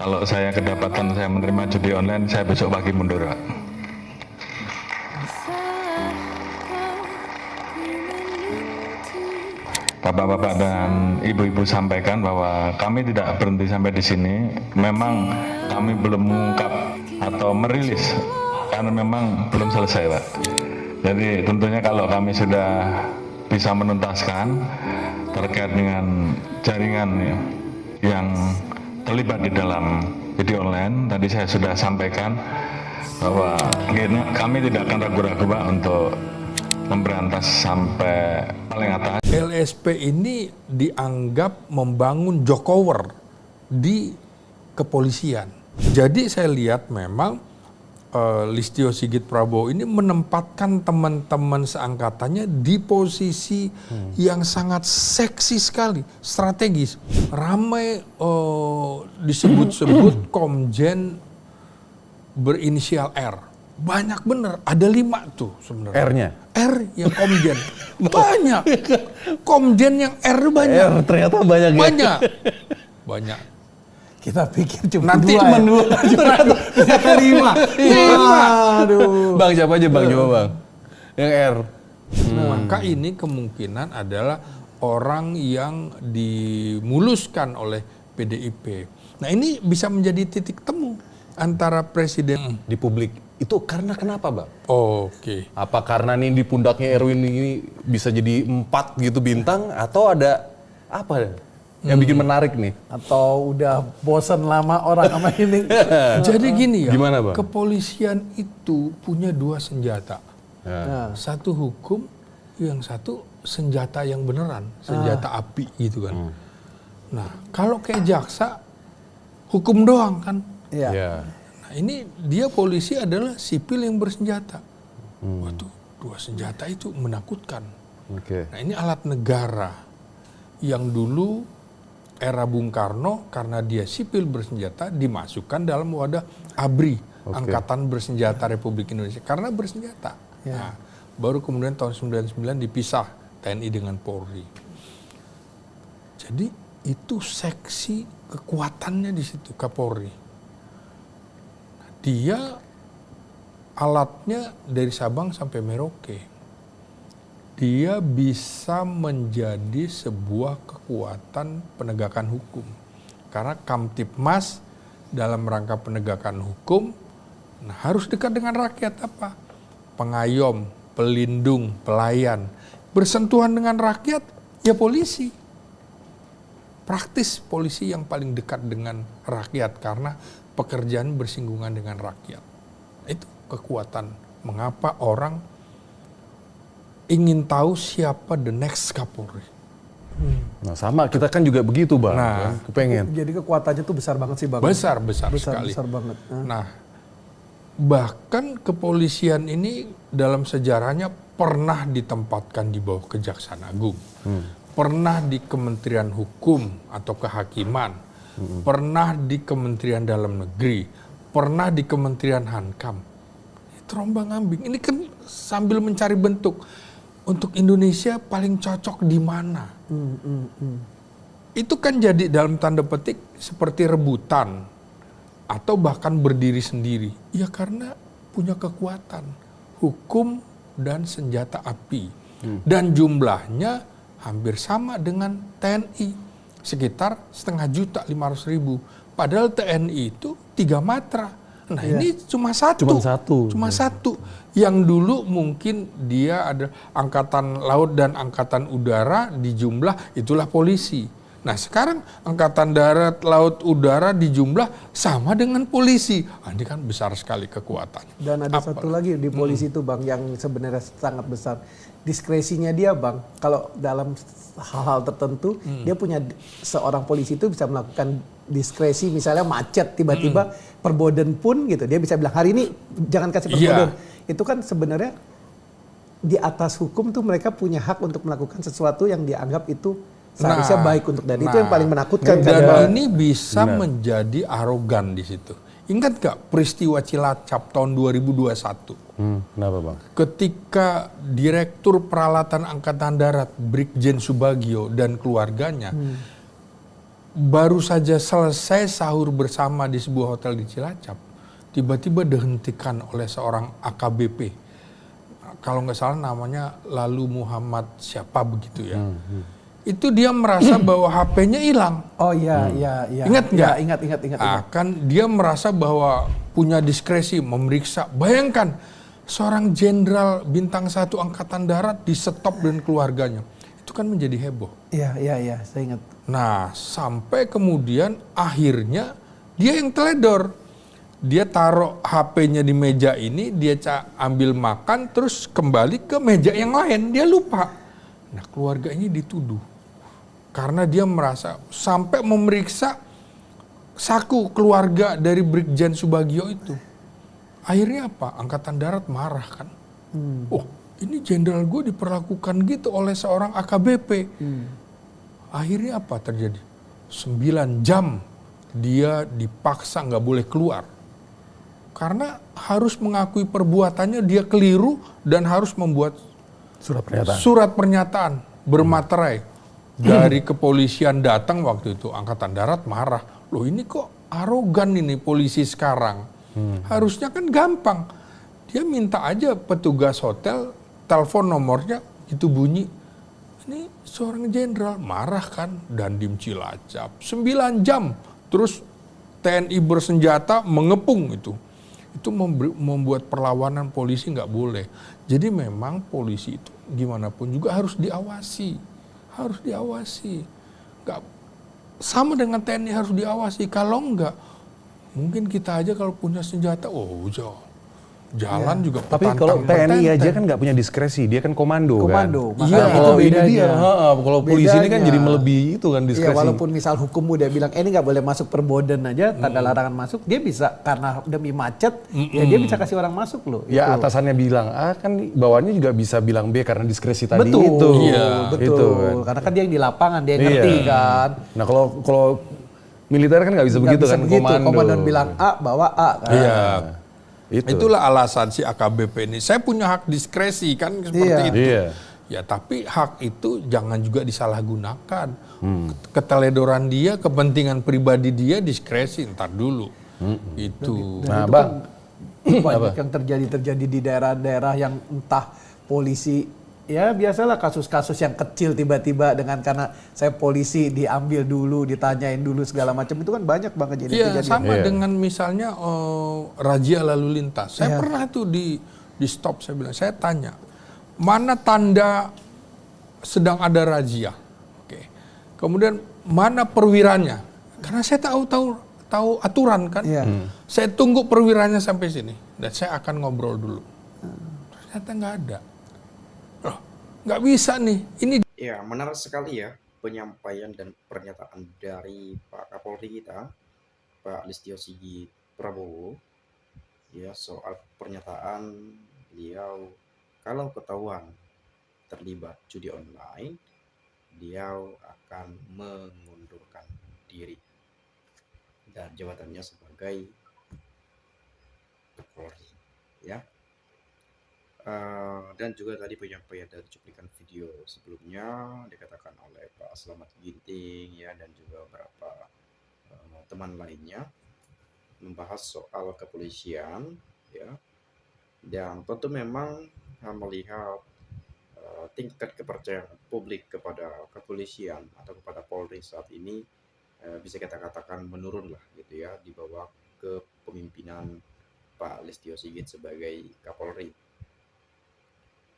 kalau saya kedapatan saya menerima judi online, saya besok pagi mundur, Pak. Bapak-bapak dan ibu-ibu sampaikan bahwa kami tidak berhenti sampai di sini. Memang kami belum mengungkap atau merilis karena memang belum selesai, Pak. Jadi tentunya kalau kami sudah bisa menuntaskan terkait dengan jaringan yang terlibat di dalam judi online, tadi saya sudah sampaikan bahwa kami tidak akan ragu-ragu, Pak, untuk memberantas sampai paling atas. LSP ini dianggap membangun jokower di kepolisian. Jadi saya lihat memang Listio Sigit Prabowo ini menempatkan teman-teman seangkatannya di posisi yang sangat seksi sekali, strategis. Ramai disebut-sebut komjen berinisial R. Banyak bener, ada 5 tuh sebenarnya. R-nya? R yang komjen. Banyak. Komjen yang R banyak. R ternyata banyak ya? Banyak. Kita pikir cuma Nanti 2 Cuma 2. ternyata 5. Aduh. Bang, siapa aja Bang? Coba Bang. Yang R. Maka ini kemungkinan adalah orang yang dimuluskan oleh PDIP. Nah ini bisa menjadi titik temu antara presiden Di publik. Itu karena kenapa Bang? Oke. Apa karena nih di pundaknya Erwin ini bisa jadi 4 gitu bintang? Atau ada apa yang bikin menarik nih? Atau udah bosan lama orang sama ini. Jadi gini ya, Gimana, Bang? kepolisian itu punya 2 senjata. Nah, Satu hukum, yang satu senjata yang beneran, senjata api gitu kan. Nah kalau kayak jaksa, hukum doang kan. iya. Ya. Nah ini dia polisi adalah sipil yang bersenjata. Waduh, 2 senjata itu menakutkan. Oke. Nah ini alat negara yang dulu era Bung Karno karena dia sipil bersenjata dimasukkan dalam wadah ABRI, Angkatan Bersenjata Republik Indonesia, karena bersenjata. Nah, baru kemudian tahun 99 dipisah TNI dengan Polri. Jadi itu seksi kekuatannya di situ Kapolri. Dia alatnya dari Sabang sampai Merauke. Dia bisa menjadi sebuah kekuatan penegakan hukum. Karena Kamtipmas dalam rangka penegakan hukum harus dekat dengan rakyat apa? Pengayom, pelindung, pelayan. Bersentuhan dengan rakyat, ya polisi. Praktis polisi yang paling dekat dengan rakyat karena pekerjaan bersinggungan dengan rakyat. Itu kekuatan mengapa orang ingin tahu siapa the next Kapolri. Nah sama, kita kan juga begitu Bang. Nah, kepengen. Jadi kekuatannya tuh besar banget sih Bang. Besar sekali. Besar banget. Nah, bahkan kepolisian ini dalam sejarahnya pernah ditempatkan di bawah Kejaksaan Agung. Pernah di Kementerian Hukum atau Kehakiman. Pernah di Kementerian Dalam Negeri. Pernah di Kementerian Hankam. Terombang-ambing. Ini kan sambil mencari bentuk. Untuk Indonesia paling cocok di mana? Itu kan jadi dalam tanda petik seperti rebutan. Atau bahkan berdiri sendiri. Ya karena punya kekuatan. Hukum dan senjata api. Dan jumlahnya hampir sama dengan TNI. Sekitar 500.000. Padahal TNI itu 3 matra. Nah ini cuma satu. Cuma satu. Yang dulu mungkin dia ada angkatan laut dan angkatan udara di jumlah itulah polisi. Nah sekarang angkatan darat, laut, udara di jumlah sama dengan polisi. Ini kan besar sekali kekuatannya. Dan ada satu lagi di polisi itu Bang yang sebenarnya sangat besar. Diskresinya dia Bang. Kalau dalam hal-hal tertentu dia punya, seorang polisi itu bisa melakukan diskresi, misalnya macet tiba-tiba perboden pun gitu. Dia bisa bilang hari ini jangan kasih perboden. Itu kan sebenarnya di atas hukum tuh mereka punya hak untuk melakukan sesuatu yang dianggap itu seharusnya baik untuk, dan itu yang paling menakutkan. Dan ini bisa menjadi arogan di situ. Ingat gak peristiwa Cilacap tahun 2021? Kenapa Bang? Ketika Direktur Peralatan Angkatan Darat Brigjen Subagio dan keluarganya baru saja selesai sahur bersama di sebuah hotel di Cilacap, tiba-tiba dihentikan oleh seorang AKBP. Kalau nggak salah namanya Lalu Muhammad siapa begitu ya. Itu dia merasa bahwa HP-nya hilang. Oh iya, iya. Ingat nggak? Ya, ingat. Kan dia merasa bahwa punya diskresi memeriksa. Bayangkan seorang jenderal bintang 1 Angkatan Darat di stop dan keluarganya. Itu kan menjadi heboh. Iya, saya ingat. Nah, sampai kemudian akhirnya dia yang teledor. Dia taruh HP-nya di meja ini, dia ambil makan, terus kembali ke meja yang lain. Dia lupa. Nah, keluarga ini dituduh. Karena dia merasa sampai memeriksa saku keluarga dari Brigjen Subagio itu. Akhirnya apa? Angkatan Darat marah kan. Oh, ini jenderal gue diperlakukan gitu oleh seorang AKBP. Akhirnya apa terjadi? 9 jam dia dipaksa nggak boleh keluar. Karena harus mengakui perbuatannya, dia keliru dan harus membuat surat pernyataan bermaterai. Dari kepolisian datang waktu itu, Angkatan Darat marah. Loh ini kok arogan ini polisi sekarang. Harusnya kan gampang. Dia minta aja petugas hotel, telepon nomornya, gitu bunyi. Ini seorang jenderal marah kan, Dandim Cilacap 9 jam, terus TNI bersenjata mengepung itu membuat perlawanan polisi nggak boleh. Jadi memang polisi itu gimana pun juga harus diawasi, nggak sama dengan TNI harus diawasi. Kalau nggak, mungkin kita aja kalau punya senjata, jalan juga Tapi kalau TNI aja kan nggak punya diskresi, dia kan komando kan. Iya, Kalau itu ini bedanya. dia, kalau polisi ini kan Bedanya. jadi melebihi itu kan Iya, diskresi. walaupun misal hukum udah bilang ini nggak boleh masuk perboden aja, tanda larangan masuk, dia bisa karena demi macet, ya dia bisa kasih orang masuk loh. Ya Itu. atasannya bilang A, kan bawahnya juga bisa bilang B karena diskresi tadi Betul, itu. betul. Itu kan. Karena kan dia yang di lapangan, dia yang Iya. ngerti kan. Nah kalau militer kan nggak bisa Nggak begitu bisa kan, komando. Komandan bilang A, bawa A kan. Iya. Itu. Itulah alasan si AKBP ini. Saya punya hak diskresi kan seperti itu. Iya. Ya tapi hak itu jangan juga disalahgunakan. Keteledoran dia, kepentingan pribadi dia diskresi, ntar dulu. Itu. Nah, itu Bang. Banyak yang terjadi di daerah-daerah yang entah polisi, ya biasalah kasus-kasus yang kecil tiba-tiba dengan karena saya polisi diambil dulu, ditanyain dulu segala macam, itu kan banyak banget Iya, kejadian. sama dengan misalnya razia lalu lintas. Saya pernah tuh di stop, saya bilang, saya tanya, mana tanda sedang ada razia? Oke. Kemudian mana perwiranya? Karena saya tahu aturan kan. Iya. Saya tunggu perwiranya sampai sini dan saya akan ngobrol dulu. Ternyata nggak ada. Loh, nggak bisa nih. Ini Ya, menarik sekali ya penyampaian dan pernyataan dari Pak Kapolri kita, Pak Listio Sigit Prabowo, ya soal pernyataan beliau kalau ketahuan terlibat judi online, beliau akan mengundurkan diri dan jabatannya sebagai Kapolri, ya. Dan juga tadi penyampaian dari cuplikan video sebelumnya dikatakan oleh Pak Slamet Ginting ya dan juga beberapa teman lainnya membahas soal kepolisian ya, dan tentu memang melihat tingkat kepercayaan publik kepada kepolisian atau kepada Polri saat ini bisa kita katakan menurun lah gitu ya di bawah kepemimpinan Pak Listio Sigit sebagai Kapolri.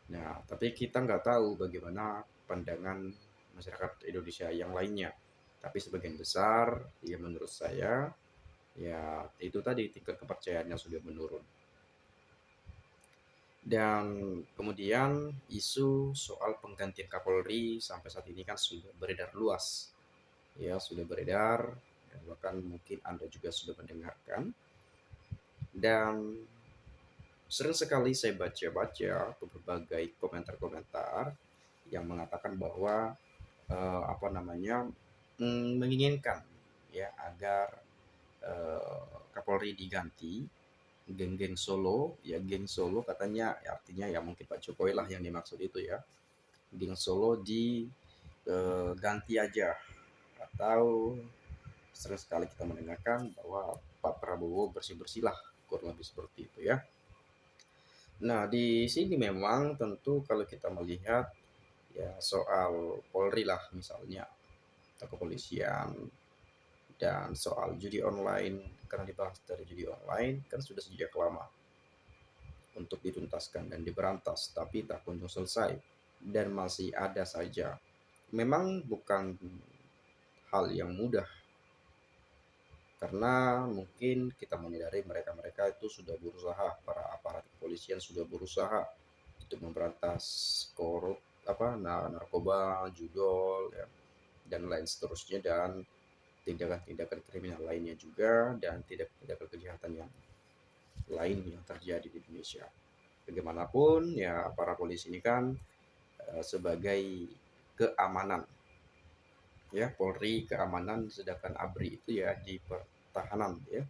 Nah, tapi kita nggak tahu bagaimana pandangan masyarakat Indonesia yang lainnya. Tapi sebagian besar, ya menurut saya, ya itu tadi tingkat kepercayaannya sudah menurun. Dan kemudian isu soal penggantian Kapolri sampai saat ini kan sudah beredar luas. Ya, sudah beredar, dan bahkan mungkin Anda juga sudah mendengarkan. Dan sering sekali saya baca-baca berbagai komentar-komentar yang mengatakan bahwa menginginkan ya agar Kapolri diganti, geng-geng Solo, ya geng Solo katanya ya, artinya ya mungkin Pak Jokowi lah yang dimaksud itu ya, geng Solo diganti aja atau sering sekali kita mendengarkan bahwa Pak Prabowo bersih-bersihlah, kurang lebih seperti itu ya. Nah, di sini memang tentu kalau kita melihat ya soal Polri lah misalnya, atau kepolisian, dan soal judi online, karena dibahas dari judi online kan sudah sejak lama untuk dituntaskan dan diberantas, tapi tak kunjung selesai dan masih ada saja. Memang bukan hal yang mudah karena mungkin kita menyadari mereka-mereka itu sudah berusaha, para aparat kepolisian sudah berusaha untuk memberantas narkoba, judol ya, dan lain seterusnya, dan tindakan-tindakan kriminal lainnya juga, dan tindakan kejahatan yang lain yang terjadi di Indonesia. Bagaimanapun ya para polisi ini kan sebagai keamanan ya, Polri keamanan, sedangkan ABRI itu ya di pertahanan ya.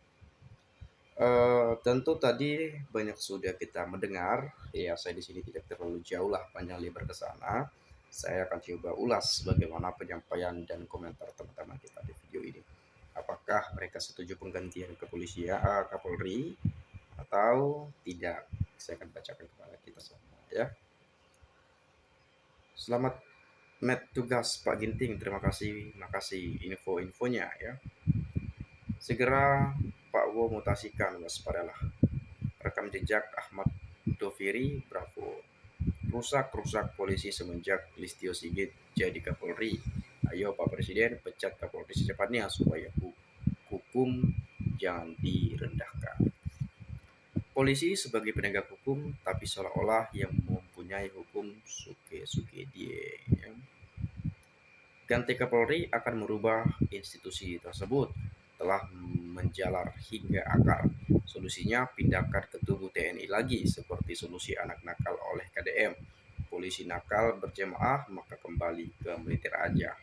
Tentu tadi banyak sudah kita mendengar ya, saya di sini tidak terlalu jauh lah panjang lebar ke sana. Saya akan coba ulas bagaimana penyampaian dan komentar teman-teman kita di video ini. Apakah mereka setuju penggantian kepolisian Kapolri atau tidak? Saya akan bacakan kepada kita semua ya. Selamat tugas Pak Ginting, terima kasih info-infonya ya. Segera Pak Wo mutasikan, waspadalah. Rekam jejak Ahmad Doviri, bravo. Rusak polisi semenjak Listio Sigit jadi Kapolri. Ayo Pak Presiden pecat Kapolri secepatnya supaya hukum jangan direndahkan. Polisi sebagai penegak hukum, tapi seolah-olah yang mempunyai hukum suke die. Ya. Ganti Kapolri akan merubah institusi tersebut, telah menjalar hingga akar. Solusinya pindahkan ke tubuh TNI lagi, seperti solusi anak nakal oleh KDM. Polisi nakal berjamaah, maka kembali ke militer aja.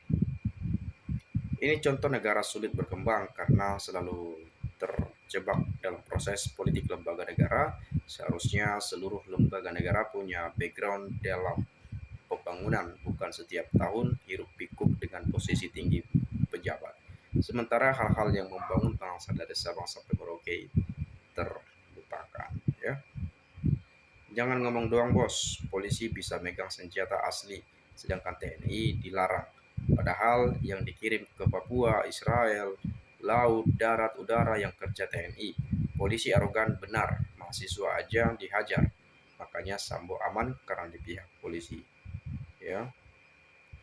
Ini contoh negara sulit berkembang karena selalu terjebak dalam proses politik lembaga negara. Seharusnya seluruh lembaga negara punya background dalam pembangunan, bukan setiap tahun hiruk pikuk dengan posisi tinggi pejabat. Sementara hal-hal yang membangun bangsa dari Sabang sampai Merauke terlupakan ya. Jangan ngomong doang bos, polisi bisa megang senjata asli, sedangkan TNI dilarang. Padahal yang dikirim ke Papua, Israel, laut, darat, udara yang kerja TNI. Polisi arogan benar, mahasiswa aja dihajar. Makanya Sambo aman karena di pihak polisi. Ya.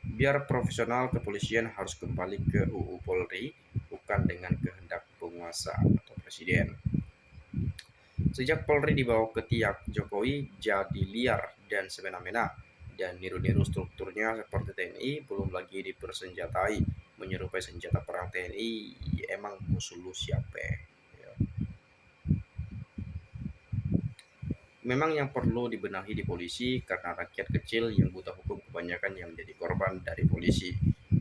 Biar profesional, kepolisian harus kembali ke UU Polri, bukan dengan kehendak penguasa atau presiden. Sejak Polri dibawa ke tiak Jokowi jadi liar dan semena-mena, dan niru-niru strukturnya seperti TNI, belum lagi dipersenjatai menyerupai senjata perang TNI. Emang musuh lu siapa ya. Memang yang perlu dibenahi di polisi karena rakyat kecil yang buta hukum kebanyakan yang menjadi korban dari polisi.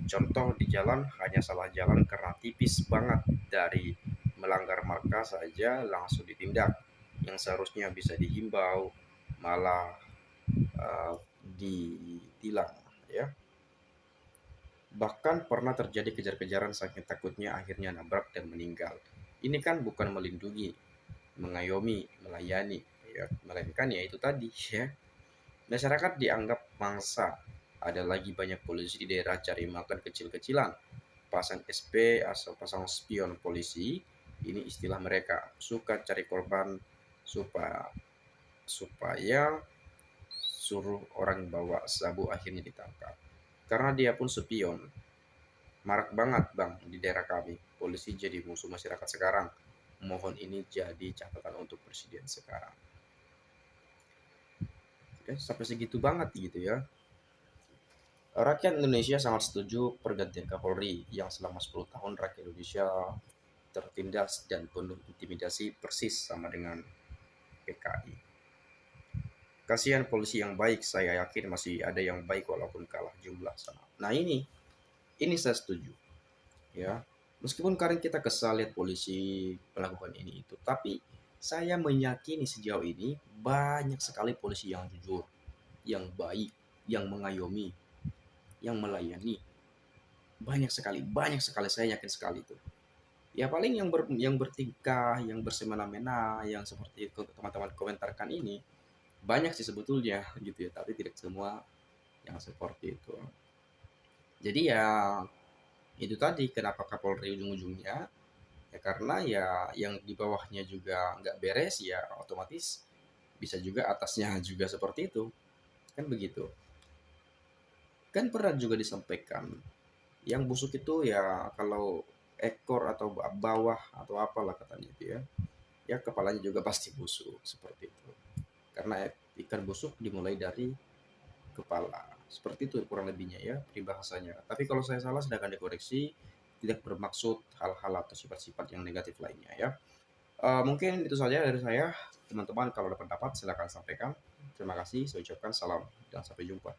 Contoh di jalan hanya salah jalan karena tipis banget, dari melanggar marka saja langsung ditindak, yang seharusnya bisa dihimbau malah ditilang ya. Bahkan pernah terjadi kejar-kejaran saking takutnya akhirnya nabrak dan meninggal. Ini kan bukan melindungi, mengayomi, melayani ya, melainkan ya itu tadi ya. Masyarakat dianggap mangsa. Ada lagi banyak polisi di daerah cari makan kecil-kecilan, pasang SP atau pasang spion polisi. Ini istilah mereka, suka cari korban supaya suruh orang bawa sabu, akhirnya ditangkap. Karena dia pun spion. Marak banget bang di daerah kami, polisi jadi musuh masyarakat sekarang. Mohon ini jadi catatan untuk presiden sekarang. Oke, sampai segitu banget gitu ya. Rakyat Indonesia sangat setuju pergantian Kapolri yang selama 10 tahun rakyat Indonesia tertindas dan penuh intimidasi, persis sama dengan PKI. Kasihan polisi yang baik, saya yakin masih ada yang baik walaupun kalah jumlah sana. Nah ini saya setuju ya. Meskipun kadang kita kesal lihat polisi melakukan ini itu, tapi saya meyakini sejauh ini banyak sekali polisi yang jujur, yang baik, yang mengayomi, yang melayani. Banyak sekali, saya yakin sekali itu. Ya paling yang bertingkah, yang bersemena-mena, yang seperti teman-teman komentarkan ini banyak sih sebetulnya gitu ya, tapi tidak semua yang seperti itu. Jadi ya itu tadi kenapa Kapolri ujung-ujungnya ya karena ya yang di bawahnya juga nggak beres ya otomatis bisa juga atasnya juga seperti itu. Kan begitu. Kan pernah juga disampaikan yang busuk itu ya kalau ekor atau bawah atau apalah katanya itu ya. Ya kepalanya juga pasti busuk seperti itu. Karena ikan busuk dimulai dari kepala. Seperti itu kurang lebihnya ya peribahasanya. Tapi kalau saya salah sedangkan dikoreksi, tidak bermaksud hal-hal atau sifat-sifat yang negatif lainnya ya. Mungkin itu saja dari saya. Teman-teman kalau ada pendapat silakan sampaikan. Terima kasih. Saya ucapkan salam dan sampai jumpa.